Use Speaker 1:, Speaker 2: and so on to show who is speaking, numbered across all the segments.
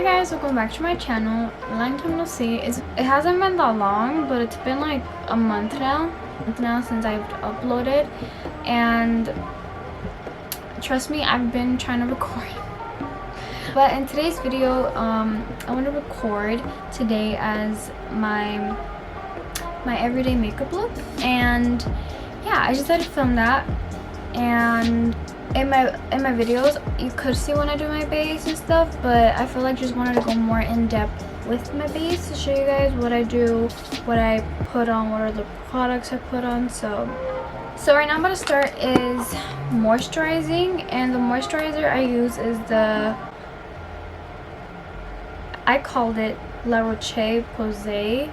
Speaker 1: Hi guys, welcome back to my channel. Long time no see. It hasn't been that long, but it's been like a month now since I've uploaded, and trust me, I've been trying to record. But in today's video, I want to record today as my everyday makeup look, and yeah, I just had to film that. And in my videos you could see when I do my base and stuff, but I feel like just wanted to go more in depth with my base to show you guys what I do, what I put on, what are the products I put on. So right now I'm going to start is moisturizing, and the moisturizer I use is I called it La Roche-Posay.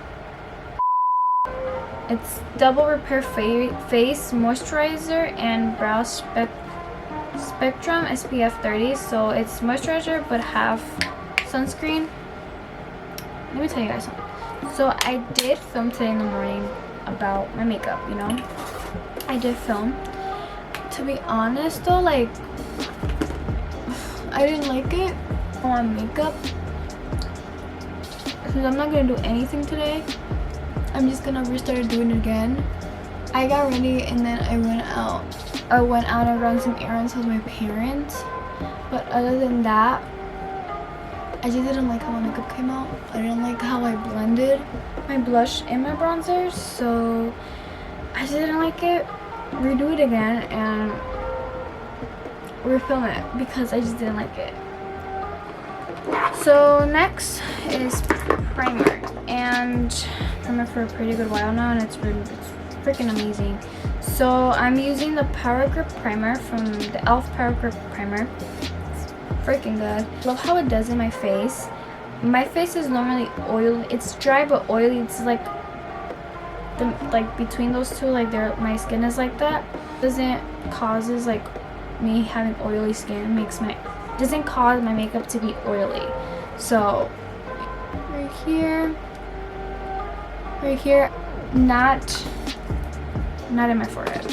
Speaker 1: It's double repair face moisturizer and brow spectrum SPF 30. So it's moisturizer but half sunscreen. Let me tell you guys something. So I did film today in the morning about my makeup, you know. I did film. To be honest though, like, I didn't like it on makeup. Since I'm not gonna do anything today, I'm just gonna restart doing it again. I got ready and then I went out and ran some errands with my parents. But other than that, I just didn't like how my makeup came out. I didn't like how I blended my blush and my bronzer, so I just didn't like it. Redo it again and refilm it because I just didn't like it. So next is primer, and primer for a pretty good while now, and it's freaking amazing. So I'm using the Power Grip primer from the e.l.f. Power Grip primer. It's freaking good. Love how it does in my face. My face is normally oily. It's dry but oily. It's like between those two, like my skin is like that. Doesn't causes like me having oily skin. Doesn't cause my makeup to be oily. So right here, not in my forehead.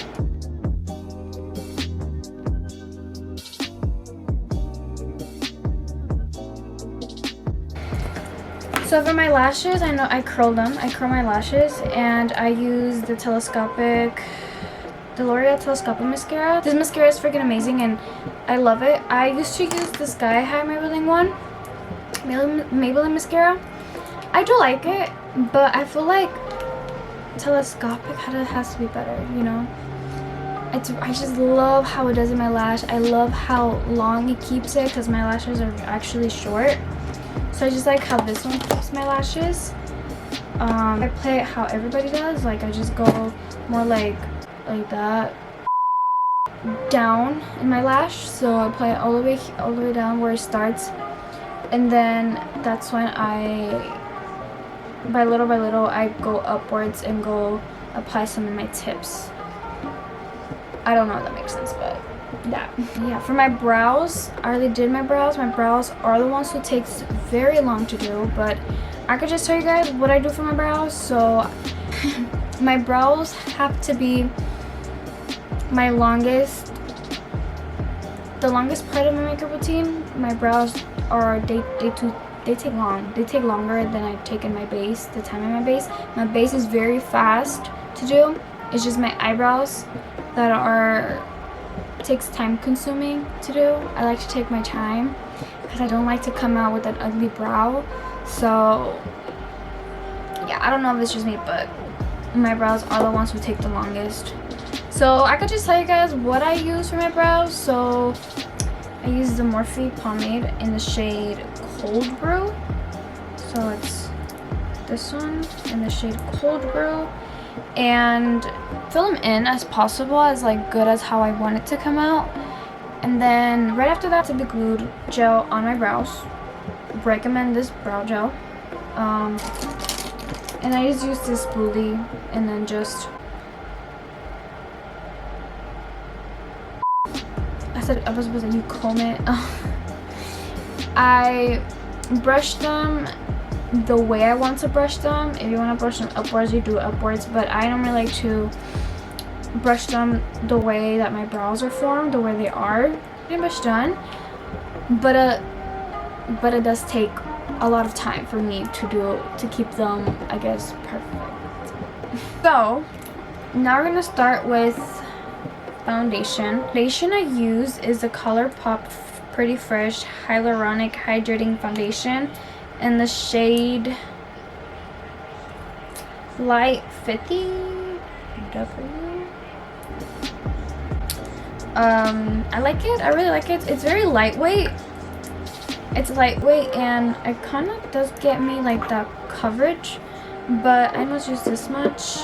Speaker 1: So for my lashes, I know I curl them. I curl my lashes, and I use the L'Oreal Telescopic mascara. This mascara is freaking amazing and I love it. I used to use the Sky High Maybelline mascara. I do like it, but I feel like Telescopic has to be better, you know. I just love how it does in my lash. I love how long it keeps it because my lashes are actually short. So I just like how this one keeps my lashes. I play it how everybody does. Like I just go more like that down in my lash. So I play it all the way down where it starts, and then that's when by little I go upwards and go apply some in my tips. I don't know if that makes sense, but yeah. For my brows, I already did my brows. My brows are the ones who takes very long to do, but I could just tell you guys what I do for my brows. So my brows have to be the longest part of my makeup routine. My brows are they take long. They take longer than I take in my base. The time in my base. My base is very fast to do. It's just my eyebrows that takes time consuming to do. I like to take my time because I don't like to come out with an ugly brow. So yeah, I don't know if it's just me, but my brows are the ones who take the longest. So I could just tell you guys what I use for my brows. So I use the Morphe pomade in the shade Cold Brew. So it's this one in the shade Cold Brew, and fill them in as possible, as like good as how I want it to come out. And then right after that, the glued gel on my brows. Recommend this brow gel. And I just use this spoolie, and then just I was supposed to comb it. I brush them the way I want to brush them. If you want to brush them upwards, you do it upwards, but I don't really like to brush them the way that my brows are formed, the way they are. Pretty much done. But but it does take a lot of time for me to keep them, I guess, perfect. So now we're gonna start with foundation. Foundation I use is the ColourPop Pretty Fresh Hyaluronic Hydrating Foundation in the shade Light 50W. I like it. I really like it. It's very lightweight. It's lightweight and it kind of does get me like that coverage, but I must use this much.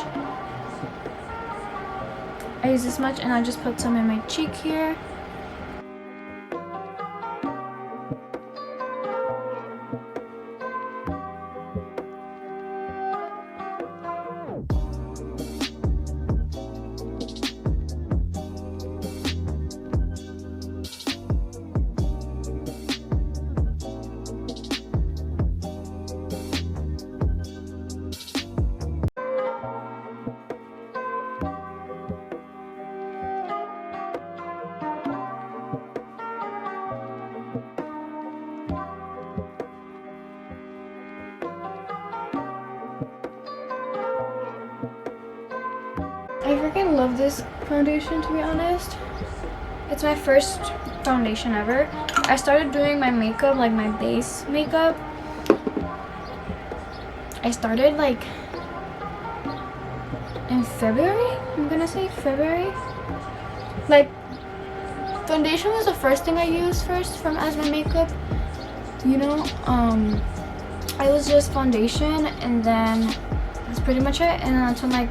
Speaker 1: I use this much and I just put some in my cheek here. I freaking love this foundation, to be honest. It's my first foundation ever. I started doing my makeup, like my base makeup. I started like in February. I'm gonna say February. Like, foundation was the first thing I used first as my makeup. You know, I was just foundation, and then that's pretty much it. And then until like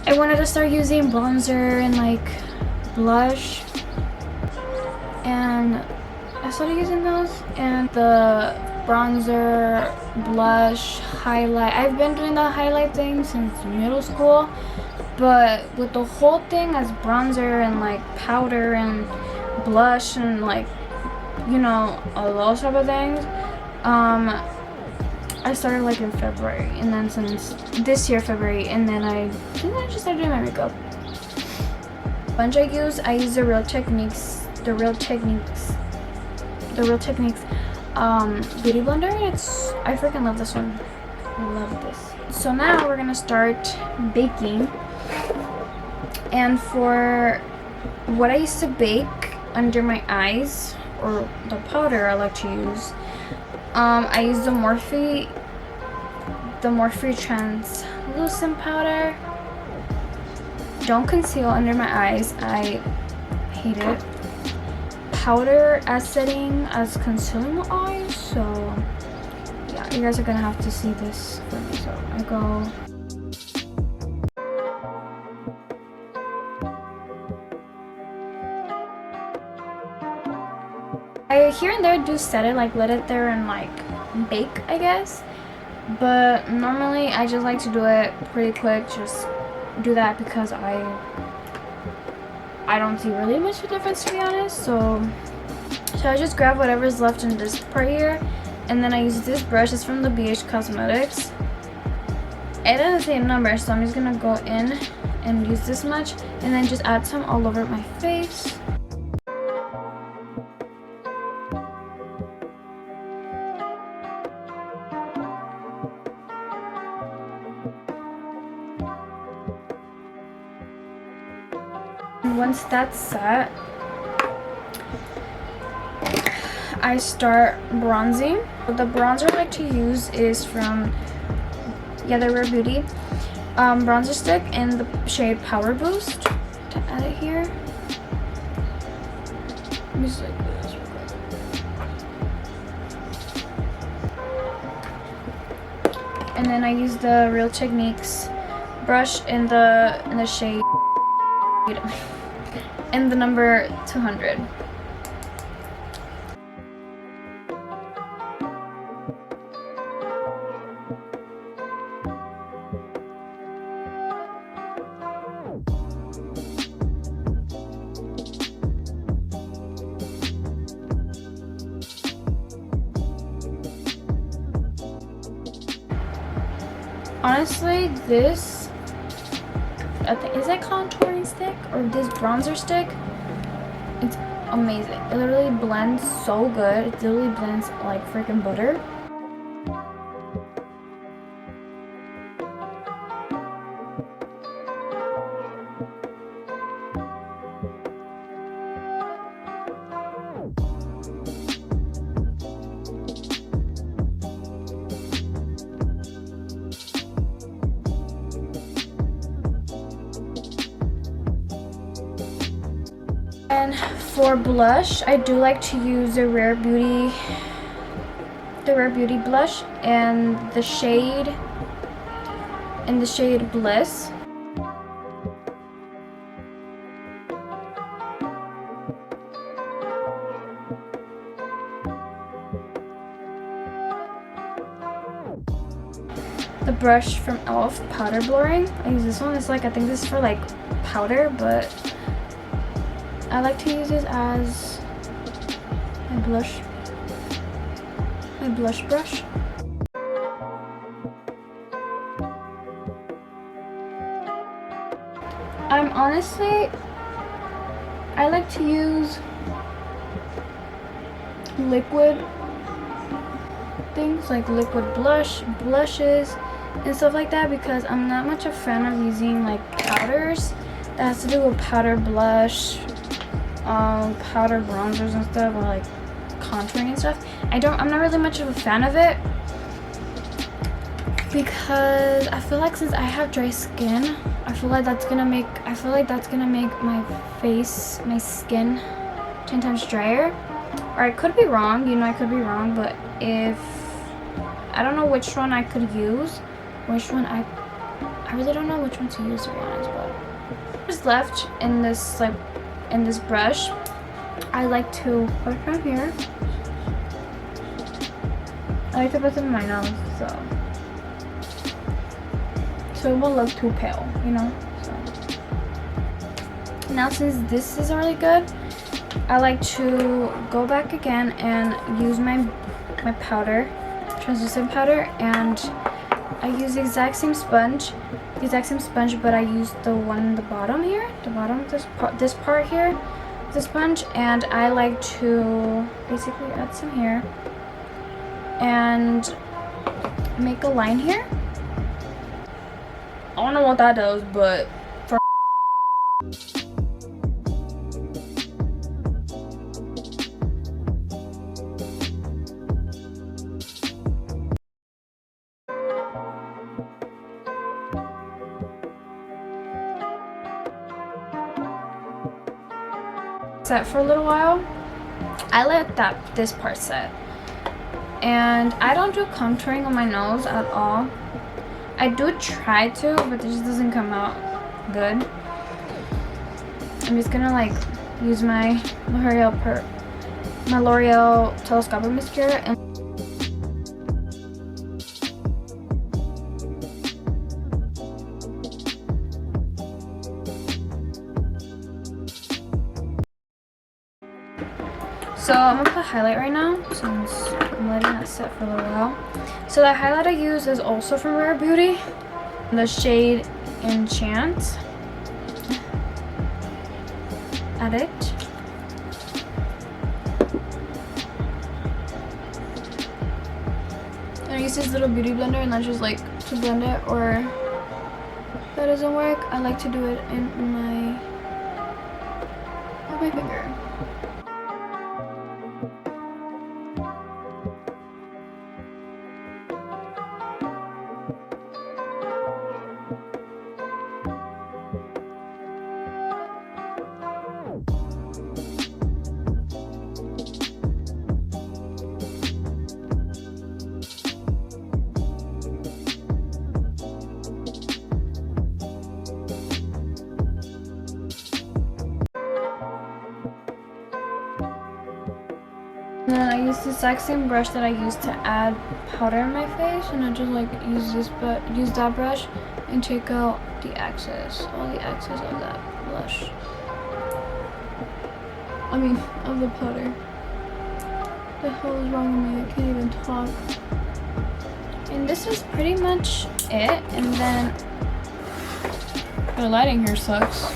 Speaker 1: I wanted to start using bronzer and like blush, and I started using those, and the bronzer, blush, highlight. I've been doing the highlight thing since middle school, but with the whole thing as bronzer and like powder and blush and like, you know, all those type of things, I started like in February, and then since this year February, and then I just started doing my makeup. Sponge I use the Real Techniques beauty blender. I freaking love this one. I love this. So now we're gonna start baking, and for what I used to bake under my eyes, or the powder I like to use, I use the Morphe translucent powder. Don't conceal under my eyes. I hate it. Powder as setting as concealing my eyes. So yeah, you guys are gonna have to see this for me. So I go. I here and there do set it, like let it there and like bake, I guess. But normally I just like to do it pretty quick. Just do that because I don't see really much of a difference, to be honest. So I just grab whatever's left in this part here, and then I use this brush. It's from the BH Cosmetics. It doesn't say a number, so I'm just gonna go in and use this much, and then just add some all over my face. Once that's set, I start bronzing. The bronzer I like to use is from the Rare Beauty bronzer stick in the shade Power Boost. To add it here, just like this real quick. And then I use the Real Techniques brush in the shade in the number 200. Honestly, this, I think, is it contouring stick or this bronzer stick? amazing. It literally blends so good. It literally blends like freaking butter. And for blush, I do like to use the Rare Beauty blush and the shade Bliss. The brush from e.l.f. powder blurring. I use this one. It's like, I think this is for like powder, but I like to use this as my blush brush. I like to use liquid things like liquid blushes and stuff like that, because I'm not much a fan of using like powders that has to do with powder blush, powder bronzers and stuff, or like contouring and stuff. I'm not really much of a fan of it, because I feel like since I have dry skin, I feel like that's gonna make my skin 10 times drier. Or I could be wrong, I could be wrong, but I don't know which one I could use. I really don't know which one to use, to be honest. But what's left in this brush, I like to put it from here. I like to put it in my nose, so it won't look too pale, So now, since this is really good, I like to go back again and use my powder, translucent powder, and I use the exact same sponge, but I use the one in the bottom here, this part here, the sponge, and I like to basically add some here and make a line here. I don't know what that does, but for set for a little while. I let this part set, and I don't do contouring on my nose at all. I do try to, but it just doesn't come out good. I'm just gonna like use my L'Oreal Telescopic mascara and so I'm gonna put highlight right now since I'm letting that set for a little while. So the highlight I use is also from Rare Beauty, the shade Enchant. Add it. And I use this little beauty blender, and that's just like to blend it, or if that doesn't work, I like to do it with my finger. And then I use the exact same brush that I used to add powder in my face, and I just like use that brush and take out all the excess of that blush. Of the powder. What the hell is wrong with me? I can't even talk. And this is pretty much it. And then the lighting here sucks.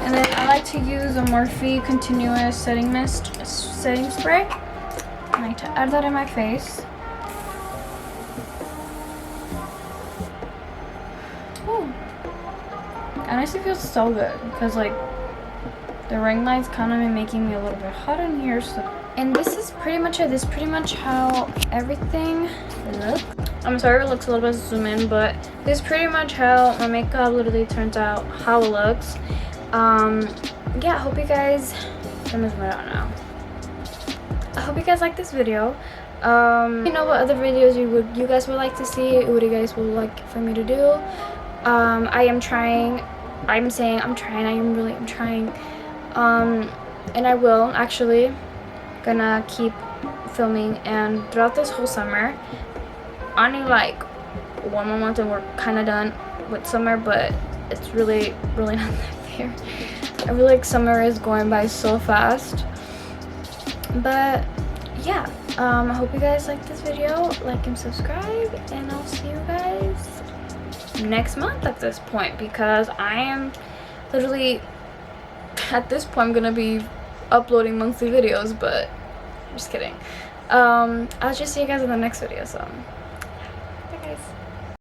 Speaker 1: And then I like to use a Morphe Continuous Setting Mist setting spray. I like to add that in my face. Ooh. It honestly feels so good because like the ring light's kind of making me a little bit hot in here. So, and this is pretty much it. This is pretty much how everything looks. I'm sorry it looks a little bit zoom in, but this is pretty much how my makeup literally turns out, how it looks. Yeah, I hope you guys, I'm moving it out now. I hope you guys like this video. You know what other videos you guys would like to see, what you guys would like for me to do. I'm trying, I'm trying. And I will actually gonna keep filming, and throughout this whole summer, only like 1 more month and we're kind of done with summer, but it's really not that fair. I feel like summer is going by so fast. But yeah, I hope you guys like this video, like and subscribe, and I'll see you guys next month at this point, because I am literally at this point I'm gonna be uploading monthly videos, but I'm just kidding. I'll just see you guys in the next video. So bye guys.